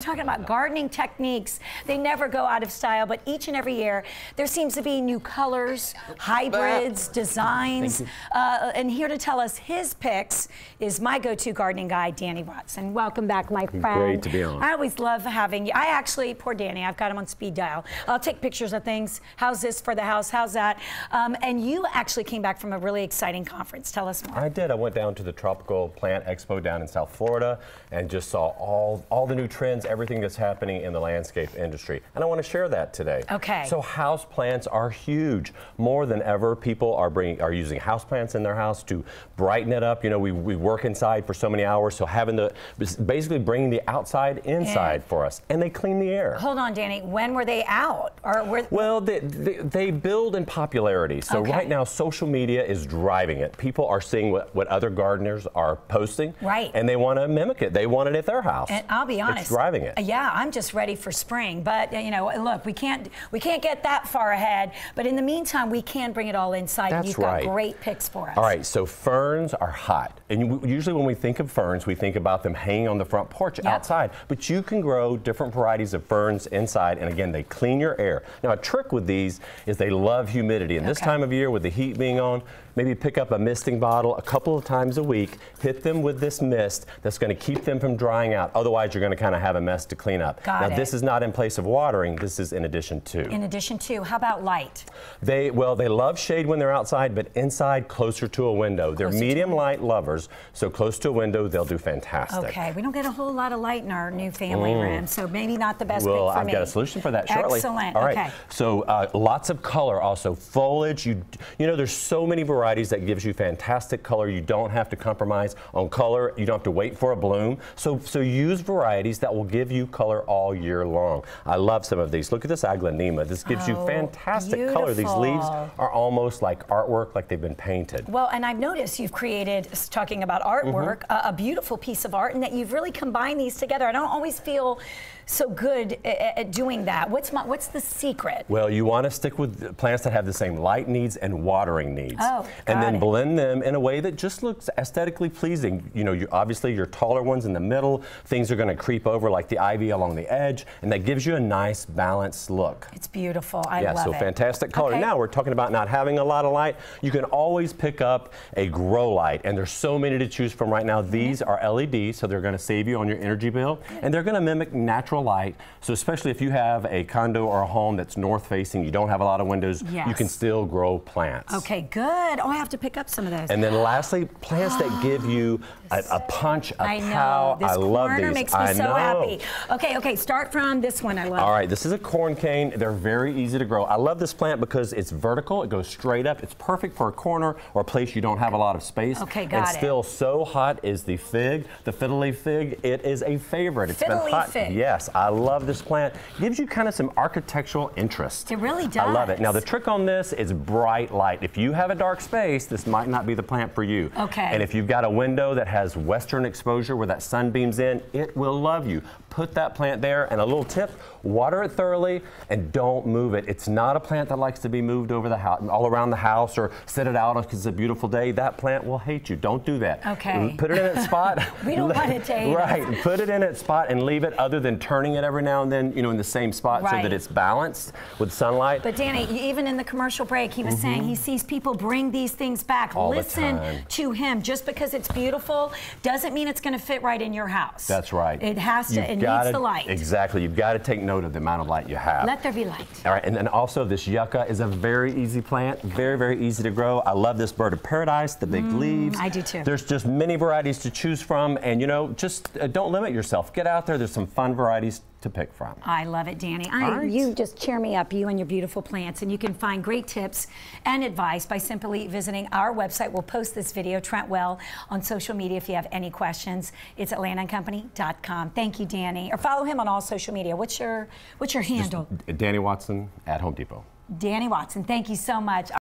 Talking about gardening techniques, they never go out of style, but each and every year there seems to be new colors, hybrids, designs, and here to tell us his picks is my go-to gardening guy, Danny Watson. Welcome back, my friend. Great to be on. I always love having you. I actually, poor Danny, I've got him on speed dial. I'll take pictures of things. How's this for the house? How's that? And you actually came back from a really exciting conference. Tell us more. I did. I went down to the Tropical Plant Expo down in South Florida and just saw all the new trends, everything that's happening in the landscape industry. And I want to share that today. Okay. So house plants are huge. More than ever, people are using house plants in their house to brighten it up. You know, we work inside for so many hours, so basically bringing the outside inside for us. And they clean the air. Hold on, Danny. When were they out? Well, they build in popularity. So right now, social media is driving it. People are seeing what other gardeners are posting. Right. And they want to mimic it. They want it at their house. And I'll be honest. It's driving it. Yeah, I'm just ready for spring. But, you know, look, we can't get that far ahead. But in the meantime, we can bring it all inside. That's and you've right. got great picks for us. All right, so ferns are hot. And usually when we think of ferns, we think about them hanging on the front porch outside. But you can grow different varieties of ferns inside. And again, they clean your air. Now, a trick with these is they love humidity. And this time of year, with the heat being on, maybe pick up a misting bottle a couple of times a week, hit them with this mist that's going to keep them from drying out. Otherwise, you're going to kind of have a mess to clean up. Now, this is not in place of watering. This is in addition to. In addition to. How about light? They love shade when they're outside, but inside, closer to a window. They're medium light lovers, so close to a window, they'll do fantastic. Okay, we don't get a whole lot of light in our new family room, so maybe not the best pick for me. Well, I've got a solution for that shortly. Excellent. All right. Okay. So lots of color, also foliage. You know, there's so many varieties that gives you fantastic color. You don't have to compromise on color. You don't have to wait for a bloom. So use varieties that will give you color all year long. I love some of these. Look at this aglaonema. This gives you fantastic color. These leaves are almost like artwork, like they've been painted. Well, and I've noticed you've created, talking about artwork, a beautiful piece of art, and that you've really combined these together. I don't always feel so good at doing that. What's the secret? Well, you want to stick with plants that have the same light needs and watering needs. And then blend them in a way that just looks aesthetically pleasing. You know, obviously your taller ones in the middle, things are going to creep over like the ivy along the edge, and that gives you a nice balanced look. It's beautiful. I love it. So fantastic color. Now we're talking about not having a lot of light. You can always pick up a grow light, and there's so many to choose from right now. These are LED, so they're going to save you on your energy bill, and they're going to mimic natural light. So especially if you have a condo or a home that's north facing, you don't have a lot of windows, you can still grow plants. Okay, good. Oh, I have to pick up some of those. And then lastly, plants that give you a punch, a pow. This I love corner these. makes me so happy. Okay, start from this one. I love. All right, this is a corn cane. They're very easy to grow. I love this plant because it's vertical. It goes straight up. It's perfect for a corner or a place you don't have a lot of space. Okay, got it. And still so hot is the fig, the fiddle leaf fig. It is a favorite. It's been hot. Fig. Yes, I love this plant. Gives you kind of some architectural interest. It really does. I love it. Now the trick on this is bright light. If you have a dark space, this might not be the plant for you. Okay. And if you've got a window that has western exposure where that sun beams in, it will love you. Put that plant there, and a little tip, water it thoroughly and don't move it. It's not a plant that likes to be moved over the house, all around the house, or sit it out because it's a beautiful day. That plant will hate you. Don't do that. Okay. Put it in its spot. We don't want it to hate us. Right. Put it in its spot and leave it, other than turning it every now and then, you know, in the same spot so that it's balanced with sunlight. But Danny, even in the commercial break, he was saying he sees people bring these things back. All Listen to him. Just because it's beautiful doesn't mean it's going to fit right in your house. That's right. It has to. It needs the light. Exactly. You've got to take note of the amount of light you have. Let there be light. All right. And then also this yucca is a very easy plant. Very, very easy to grow. I love this bird of paradise, the big leaves. I do too. There's just many varieties to choose from. And, you know, just don't limit yourself. Get out there. There's some fun varieties to pick from. I love it, Danny. You just cheer me up, you and your beautiful plants. And you can find great tips and advice by simply visiting our website. We'll post this video, Trentwell, on social media if you have any questions. It's atlantaandcompany.com. Thank you, Danny. Or follow him on all social media. What's your handle? Danny Watson at Home Depot. Danny Watson, thank you so much.